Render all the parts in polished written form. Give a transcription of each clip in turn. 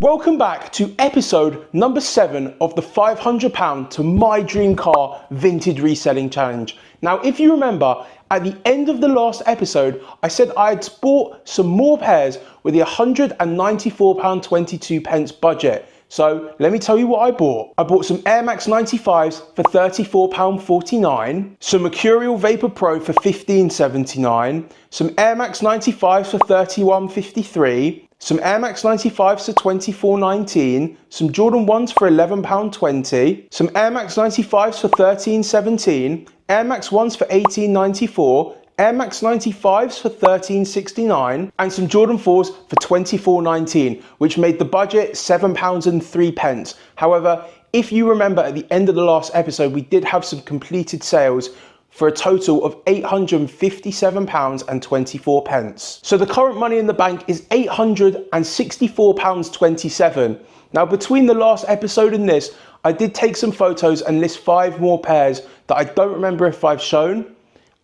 Welcome back to episode number 7 of the £500 to my dream car Vinted Reselling Challenge. Now, if you remember, at the end of the last episode, I said I had bought some more pairs with the £194.22 budget. So let me tell you what I bought. I bought some Air Max 95s for £34.49, some Mercurial Vapor Pro for £15.79, some Air Max 95s for £31.53, some Air Max 95s for £24.19, some Jordan 1s for £11.20, some Air Max 95s for £13.17, Air Max 1s for £18.94, Air Max 95s for £13.69, and some Jordan 4s for £24.19, which made the budget £7.03. However, if you remember at the end of the last episode, we did have some completed sales for a total of £857.24. So the current money in the bank is £864.27. Now, between the last episode and this, I did take some photos and list 5 more pairs that I don't remember if I've shown,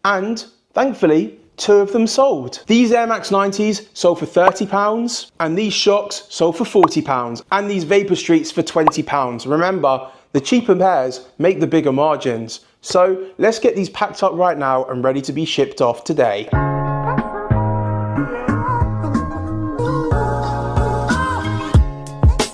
and thankfully, 2 of them sold. These Air Max 90s sold for £30, and these Shocks sold for £40, and these Vapor Streets for £20. Remember, the cheaper pairs make the bigger margins. So let's get these packed up right now and ready to be shipped off today.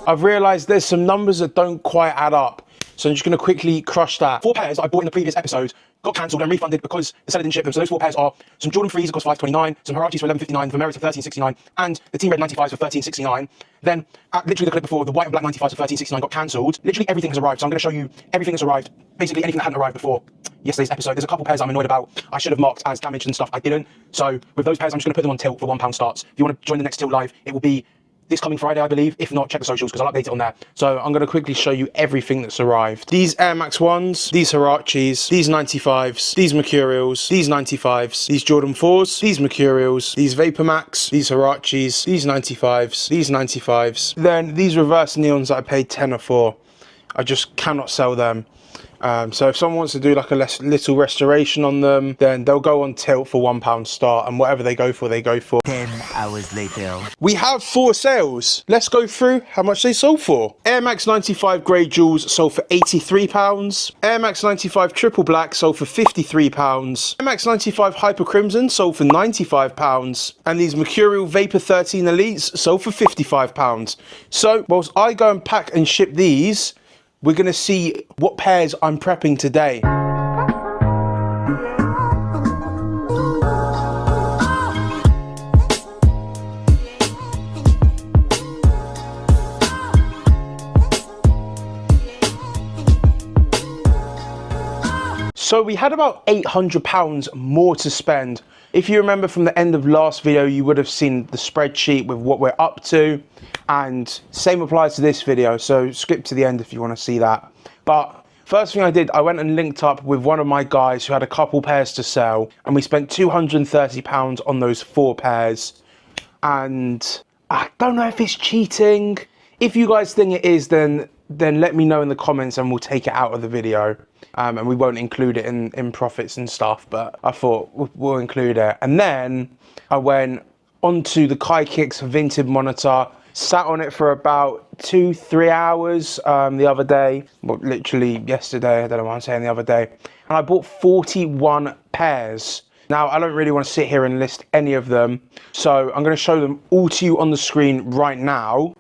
I've realised there's some numbers that don't quite add up, so I'm just going to quickly crush that. 4 pairs I bought in the previous episode got cancelled and refunded because the seller didn't ship them. So those 4 pairs are some Jordan 3s that cost $5.29, some Huaraches for $11.59, the Merits for $13.69, and the Team Red 95s for $13.69. Then, literally the clip before, the white and black 95s for $13.69 got cancelled. Literally everything has arrived, so I'm going to show you everything that's arrived. Basically anything that hadn't arrived before yesterday's episode. There's a couple pairs I'm annoyed about. I should have marked as damaged and stuff. I didn't. So with those pairs, I'm just going to put them on tilt for £1 starts. If you want to join the next tilt live, it will be this coming Friday, I believe. If not, check the socials because I'll update it on there. So I'm going to quickly show you everything that's arrived. These Air Max 1s, these Huaraches, these 95s, these Mercurials, these 95s, these Jordan 4s, these Mercurials, these Vapor Max, these Huaraches, these 95s, these 95s. Then these reverse neons that I paid tenner for. I just cannot sell them. So if someone wants to do like a little restoration on them, then they'll go on tilt for £1 start, and whatever they go for, they go for. 10 hours later. We have 4 sales. Let's go through how much they sold for. Air Max 95 Grey Jewels sold for £83. Air Max 95 Triple Black sold for £53. Air Max 95 Hyper Crimson sold for £95. And these Mercurial Vapor 13 Elites sold for £55. So whilst I go and pack and ship these, we're going to see what pairs I'm prepping today. So we had about £800 more to spend. If you remember from the end of last video, you would have seen the spreadsheet with what we're up to, and same applies to this video, so skip to the end if you want to see that. But first thing I did, I went and linked up with one of my guys who had a couple pairs to sell, and we spent £230 on those 4 pairs. And I don't know if it's cheating. If you guys think it is, then let me know in the comments and we'll take it out of the video. And we won't include it in profits and stuff, but I thought we'll include it. And then I went onto the Kykix Vinted monitor, sat on it for about 2-3 hours the other day. Well, literally yesterday, I don't know why I'm saying the other day. And I bought 41 pairs. Now, I don't really want to sit here and list any of them, so I'm going to show them all to you on the screen right now.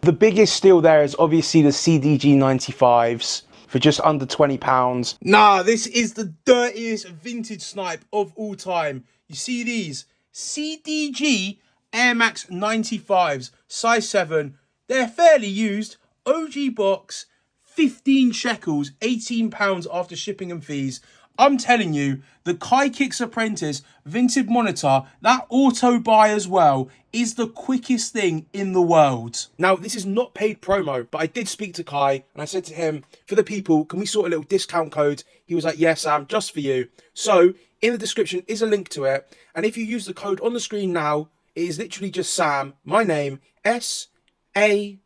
The biggest steal there is obviously the CDG 95s for just under £20. Nah, this is the dirtiest vintage snipe of all time. You see these CDG Air Max 95s, size 7. They're fairly used. OG box, 15 shekels, £18 after shipping and fees. I'm telling you, the Kykix Apprentice Vinted monitor, that auto buy as well, is the quickest thing in the world. Now, this is not paid promo, but I did speak to Kai and I said to him, for the people, can we sort a little discount code? He was like, yes, Sam, just for you. So in the description is a link to it. And if you use the code on the screen now, it is literally just Sam, my name, S-A-M,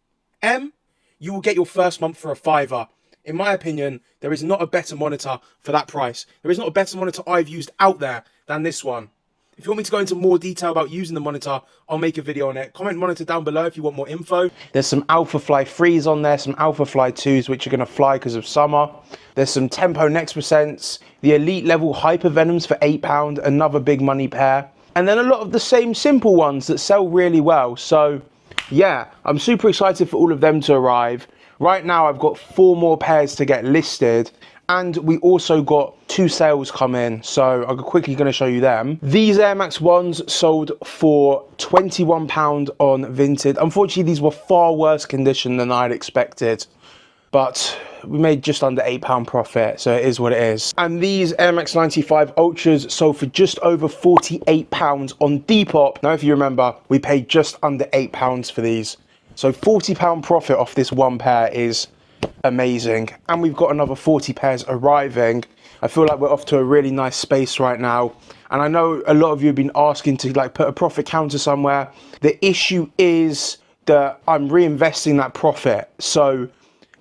you will get your first month for £5. In my opinion, there is not a better monitor for that price. There is not a better monitor I've used out there than this one. If you want me to go into more detail about using the monitor, I'll make a video on it. Comment monitor down below if you want more info. There's some Alpha Fly 3s on there, some Alpha Fly 2s, which are going to fly because of summer. There's some Tempo Next Percents, the Elite Level Hyper Venoms for £8, another big money pair. And then a lot of the same simple ones that sell really well. So yeah, I'm super excited for all of them to arrive. Right now, I've got 4 more pairs to get listed. And we also got 2 sales come in, so I'm quickly going to show you them. These Air Max 1s sold for £21 on Vinted. Unfortunately, these were far worse condition than I'd expected, but we made just under £8 profit, so it is what it is. And these Air Max 95 Ultras sold for just over £48 on Depop. Now, if you remember, we paid just under £8 for these. So £40 profit off this one pair is amazing. And we've got another 40 pairs arriving. I feel like we're off to a really nice space right now. And I know a lot of you have been asking to like put a profit counter somewhere. The issue is that I'm reinvesting that profit. So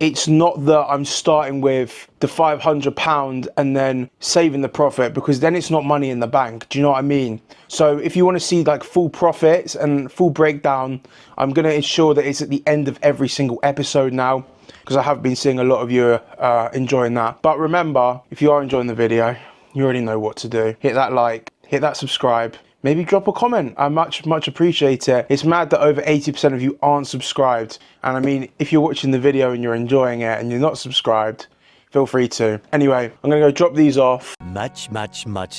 it's not that I'm starting with the £500 and then saving the profit, because then it's not money in the bank. Do you know what I mean? So if you want to see like full profits and full breakdown, I'm going to ensure that it's at the end of every single episode now, because I have been seeing a lot of you enjoying that. But remember, if you are enjoying the video, you already know what to do. Hit that like, hit that subscribe, maybe drop a comment. I much appreciate it. It's mad that over 80% of you aren't subscribed. And I mean, if you're watching the video and you're enjoying it and you're not subscribed, feel free to. Anyway, I'm gonna go drop these off. Much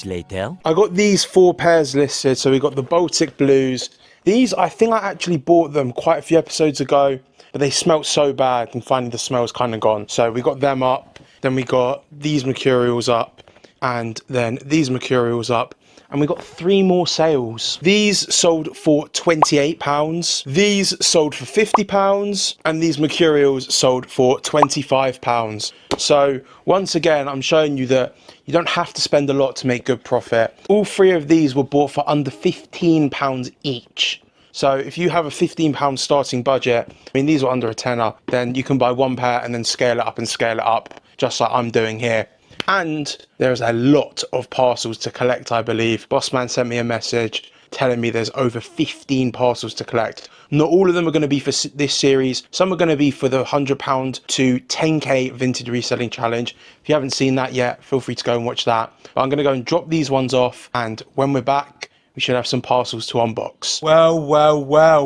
later. I got these 4 pairs listed. So we got the Baltic Blues. These, I think I actually bought them quite a few episodes ago, but they smelt so bad and finally the smell's kind of gone. So we got them up, then we got these Mercurials up, and then these Mercurials up. And we got 3 more sales. These sold for £28, these sold for £50, and these Mercurials sold for £25. So once again, I'm showing you that you don't have to spend a lot to make good profit. All 3 of these were bought for under £15 each. So if you have a £15 starting budget, I mean, these were under a tenner, then you can buy 1 pair and then scale it up, just like I'm doing here. And there's a lot of parcels to collect, I believe. Bossman sent me a message telling me there's over 15 parcels to collect. Not all of them are going to be for this series. Some are going to be for the £100 to 10k Vinted Reselling Challenge. If you haven't seen that yet, feel free to go and watch that. But I'm going to go and drop these ones off, and when we're back, we should have some parcels to unbox. Well,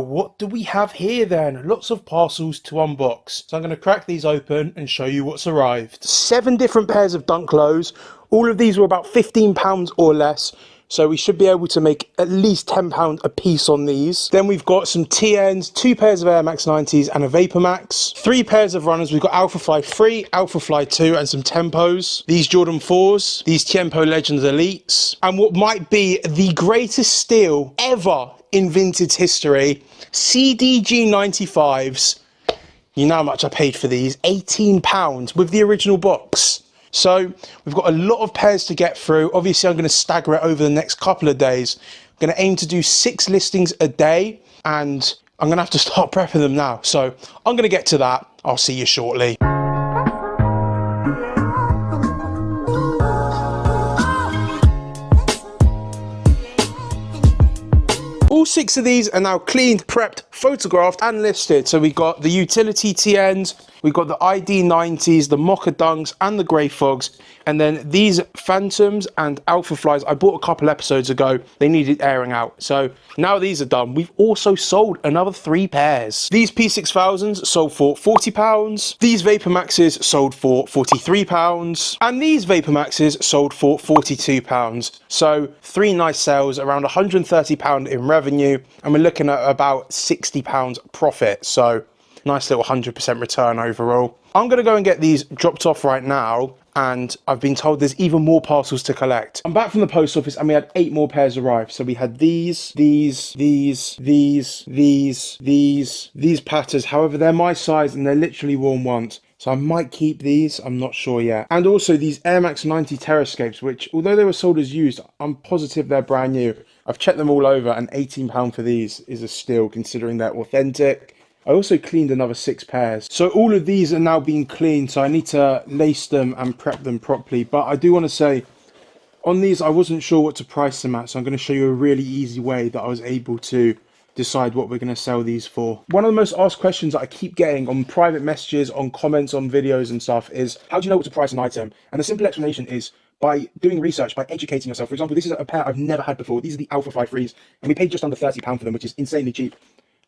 what do we have here then? Lots of parcels to unbox. So I'm going to crack these open and show you what's arrived. 7 different pairs of dunk lows. All of these were about £15 or less. So we should be able to make at least £10 a piece on these. Then we've got some TNs, 2 pairs of Air Max 90s and a Vapor Max. 3 pairs of runners. We've got Alpha Fly 3, Alpha Fly 2 and some Tempos. These Jordan 4s, these Tiempo Legends Elites. And what might be the greatest steal ever in Vinted's history, CDG 95s. You know how much I paid for these, £18 with the original box. So we've got a lot of pairs to get through. Obviously, I'm going to stagger it over the next couple of days. I'm going to aim to do 6 listings a day, and I'm going to have to start prepping them now. So I'm going to get to that. I'll see you shortly. All 6 of these are now cleaned, prepped, photographed and listed. So we got the utility TNs, we got the ID 90s, the Mocha Dunks and the Grey Fogs. And then these Phantoms and Alpha Flies, I bought a couple episodes ago. They needed airing out. So now these are done. We've also sold another 3 pairs. These P6000s sold for £40. These Vapor Maxes sold for £43. And these Vapor Maxes sold for £42. So 3 nice sales, around £130 in revenue. And we're looking at about £60 profit. So nice little 100% return overall. I'm going to go and get these dropped off right now, and I've been told there's even more parcels to collect. I'm back from the post office and we had 8 more pairs arrive. So we had these patters. However, they're my size and they're literally worn once. So I might keep these, I'm not sure yet. And also these Air Max 90 Terrascapes, which although they were sold as used, I'm positive they're brand new. I've checked them all over, and £18 for these is a steal considering they're authentic. I also cleaned another 6 pairs. So all of these are now being cleaned, so I need to lace them and prep them properly. But I do want to say, On these, I wasn't sure what to price them at, so I'm going to show you a really easy way that I was able to decide what we're going to sell these for. One of the most asked questions that I keep getting on private messages, on comments, on videos and stuff is, how do you know what to price an item? And the simple explanation is by doing research, by educating yourself. For example, this is a pair I've never had before. These are the Alpha Fly 3s, and we paid just under £30 for them, which is insanely cheap.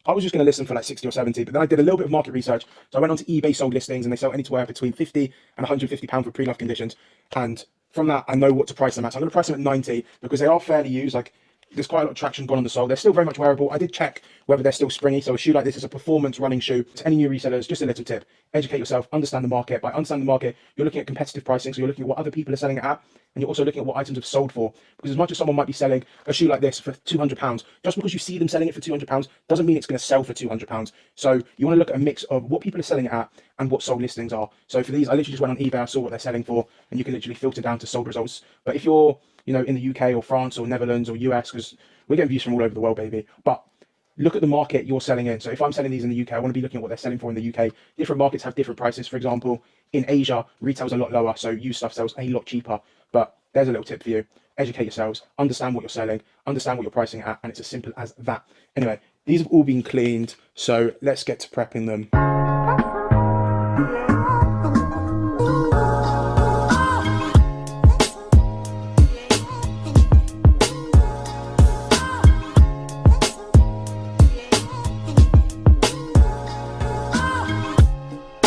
I was just going to list them for like 60 or 70, but then I did a little bit of market research. So I went onto eBay sold listings, and they sell anywhere between 50 and £150 for pre-loved conditions. And from that, I know what to price them at. So I'm going to price them at 90 because they are fairly used. Like, there's quite a lot of traction gone on the sole. They're still very much wearable. I did check whether they're still springy. So a shoe like this is a performance running shoe. To any new resellers, just a little tip: educate yourself, understand the market. By understanding the market, you're looking at competitive pricing. So you're looking at what other people are selling it at, and you're also looking at what items have sold for. Because as much as someone might be selling a shoe like this for £200, just because you see them selling it for £200 doesn't mean it's going to sell for £200. So you want to look at a mix of what people are selling it at and what sold listings are. So for these, I literally just went on eBay, I saw what they're selling for, and you can literally filter down to sold results. But if you're, you know, in the UK or France or Netherlands or US, because we're getting views from all over the world, baby. But look at the market you're selling in. So if I'm selling these in the UK, I want to be looking at what they're selling for in the UK. Different markets have different prices. For example, in Asia, retail's a lot lower, so used stuff sells a lot cheaper. But there's a little tip for you. Educate yourselves, understand what you're selling, understand what you're pricing at, and it's as simple as that. Anyway, these have all been cleaned, so let's get to prepping them.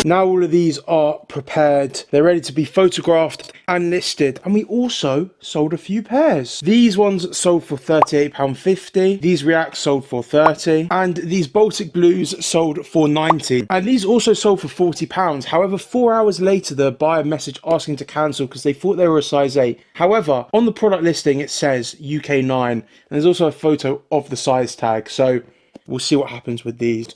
Now all of these are prepared, they're ready to be photographed and listed, and we also sold a few pairs. These ones sold for £38.50, these Reacts sold for £30, and these Baltic Blues sold for £90. And these also sold for £40. However, 4 hours later, the buyer messaged asking to cancel because they thought they were a size 8. However, on the product listing, it says UK 9, and there's also a photo of the size tag, so we'll see what happens with these.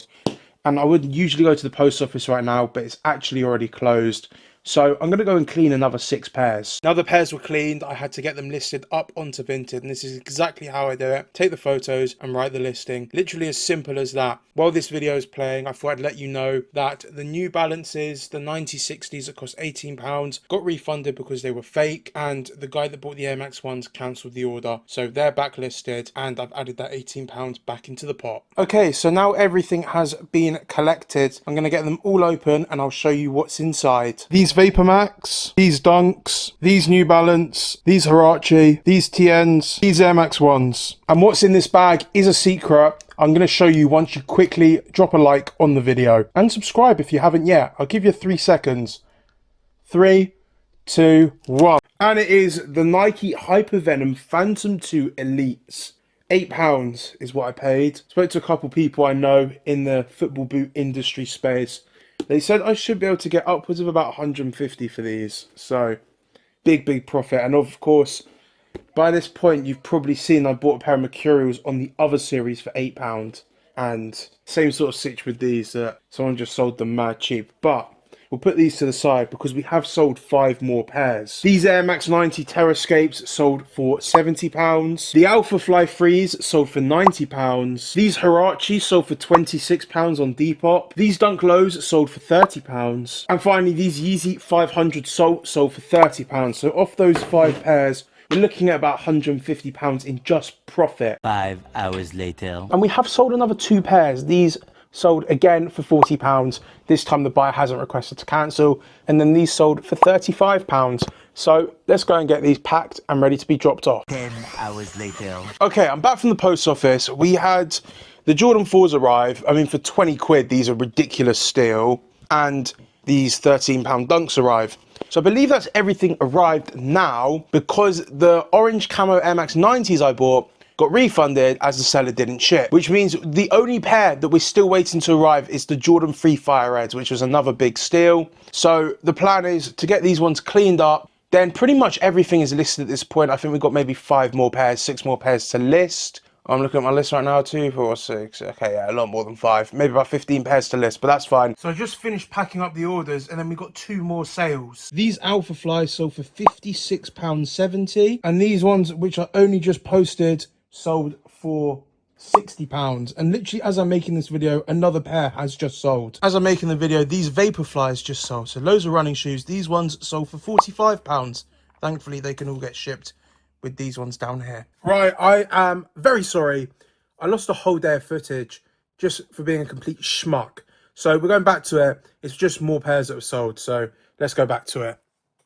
And I would usually go to the post office right now, but it's actually already closed. So I'm going to go and clean another 6 pairs. Now the pairs were cleaned, I had to get them listed up onto Vinted, and this is exactly how I do it. Take the photos and write the listing. Literally as simple as that. While this video is playing, I thought I'd let you know that the New Balances, the 9060s that cost £18, got refunded because they were fake, and the guy that bought the Air Max ones cancelled the order. So they're backlisted, and I've added that £18 back into the pot. Okay, so now everything has been collected. I'm going to get them all open and I'll show you what's inside. These Vapor Max, these Dunks, these New Balance, these Huarache, these TNs, these Air Max 1s. And what's in this bag is a secret. I'm going to show you once you quickly drop a like on the video. And subscribe if you haven't yet. I'll give you 3 seconds. 3, 2, 1. And it is the Nike Hypervenom Phantom 2 Elites. £8 is what I paid. Spoke to a couple people I know in the football boot industry space. They said I should be able to get upwards of about 150 for these. So, big profit. And of course, by this point, you've probably seen I bought a pair of Mercurials on the other series for £8. And same sort of sitch with these. Someone just sold them mad cheap. But we'll put these to the side because we have sold 5 more pairs. These Air Max 90 Terrascapes sold for £70. The Alpha Fly 3s sold for £90. These Huarache sold for £26 on Depop. These Dunk Lows sold for £30. And finally, these Yeezy 500 sold for £30. So off those 5 pairs, we're looking at about £150 in just profit. 5 hours later. And we have sold another 2 pairs. These sold again for £40. This time the buyer hasn't requested to cancel. And then these sold for £35. So let's go and get these packed and ready to be dropped off. 10 hours later. Okay, I'm back from the post office. We had the Jordan 4s arrive. I mean, for 20 quid, these are ridiculous steal. And these £13 Dunks arrive. So I believe that's everything arrived now, because the orange camo Air Max 90s I bought got refunded as the seller didn't ship, which means the only pair that we're still waiting to arrive is the Jordan 3 Fire Reds, which was another big steal. So the plan is to get these ones cleaned up, then pretty much everything is listed at this point. I think we've got maybe 5 more pairs, 6 more pairs to list. I'm looking at my list right now, 2, 4, 6. Okay, yeah, a lot more than 5. Maybe about 15 pairs to list, but that's fine. So I just finished packing up the orders, and then we got 2 more sales. These Alpha Flies sold for £56.70, and these ones, which I only just posted, sold for £60. And literally, as I'm making this video, another pair has just sold. As I'm making the video, these Vapor Flies just sold. So loads of running shoes. These ones sold for £45. Thankfully, they can all get shipped with these ones down here. Right, I am very sorry. I lost a whole day of footage just for being a complete schmuck. So we're going back to it. It's just more pairs that were sold. So let's go back to it.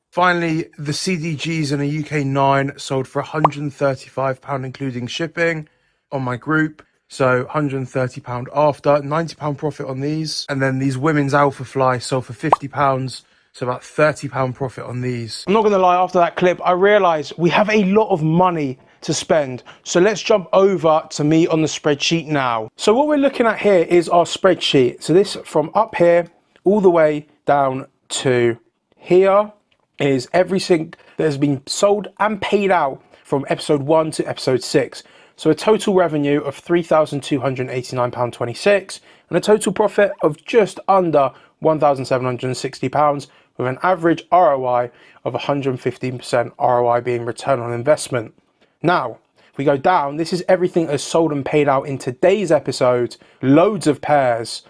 Finally, the CDGs in a UK 9 sold for £135, including shipping on my group. So £130 after, £90 profit on these. And then these women's Alpha Fly sold for £50. So about £30 profit on these. I'm not going to lie, after that clip, I realised we have a lot of money to spend. So let's jump over to me on the spreadsheet now. So what we're looking at here is our spreadsheet. So this from up here all the way down to here is everything that has been sold and paid out from episode 1 to episode 6. So a total revenue of £3,289.26 and a total profit of just under £1,760 with an average ROI of 115% ROI being return on investment. Now, if we go down, this is everything that's sold and paid out in today's episode, loads of pairs,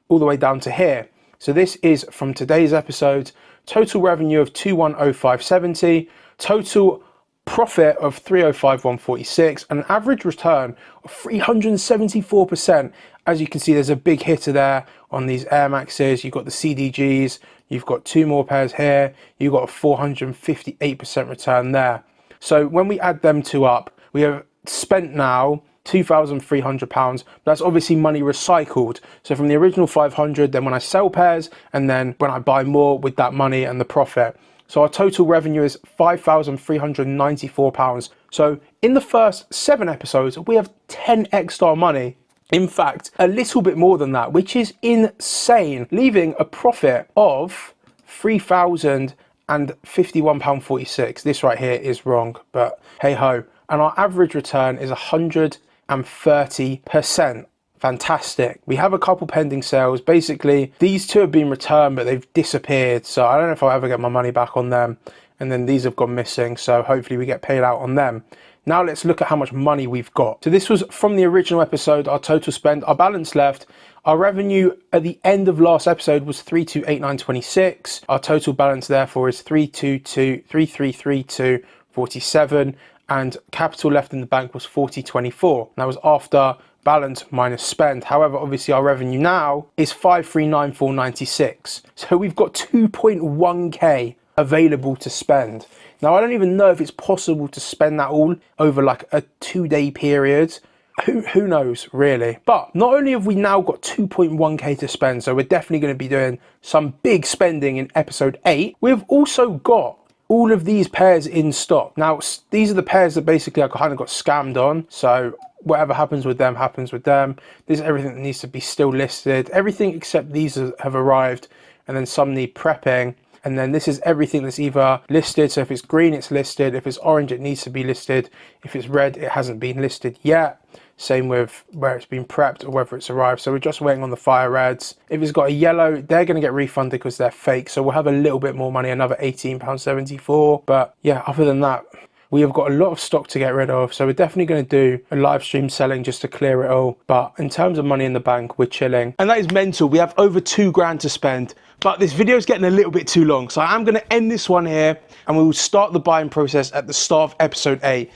all the way down to here. So this is from today's episode, total revenue of 2,105.70, total profit of 305,146, and an average return of 374%. As you can see, there's a big hitter there on these Air Maxes. You've got the CDGs, you've got 2 more pairs here, you've got a 458% return there. So when we add them two up, we have spent now £2,300. That's obviously money recycled. So from the original 500, then when I sell pairs, and then when I buy more with that money and the profit. So our total revenue is £5,394. So in the first 7 episodes, we have 10x our money. In fact, a little bit more than that, which is insane, leaving a profit of £3,051.46. This right here is wrong, but hey ho. And our average return is 130%. Fantastic. We have a couple pending sales. Basically, these 2 have been returned, but they've disappeared. So I don't know if I'll ever get my money back on them. And then these have gone missing. So hopefully we get paid out on them. Now let's look at how much money we've got. So this was from the original episode, our total spend, our balance left. Our revenue at the end of last episode was 3,289.26. Our total balance therefore is 333.47, and capital left in the bank was 40.24. That was after balance minus spend. However, obviously our revenue now is 5,394.96. So we've got 2.1k available to spend. Now, I don't even know if it's possible to spend that all over like a 2-day period. Who knows, really? But not only have we now got 2.1k to spend, so we're definitely going to be doing some big spending in episode 8, we've also got all of these pairs in stock. Now, these are the pairs that basically I kind of got scammed on. So whatever happens with them, happens with them. This is everything that needs to be still listed. Everything except these have arrived, and then some need prepping. And then this is everything that's either listed. So if it's green, it's listed. If it's orange, it needs to be listed. If it's red, it hasn't been listed yet. Same with where it's been prepped or whether it's arrived. So we're just waiting on the fire reds. If it's got a yellow, they're going to get refunded because they're fake. So we'll have a little bit more money, another £18.74. But yeah, other than that, we have got a lot of stock to get rid of. So we're definitely going to do a live stream selling just to clear it all. But in terms of money in the bank, we're chilling. And that is mental. We have over £2,000 to spend. But this video is getting a little bit too long. So I am going to end this one here, and we will start the buying process at the start of episode 8.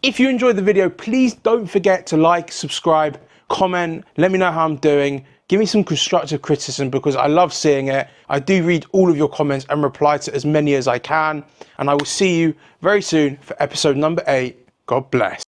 If you enjoyed the video, please don't forget to like, subscribe, comment, let me know how I'm doing. Give me some constructive criticism because I love seeing it. I do read all of your comments and reply to as many as I can. And I will see you very soon for episode number 8. God bless.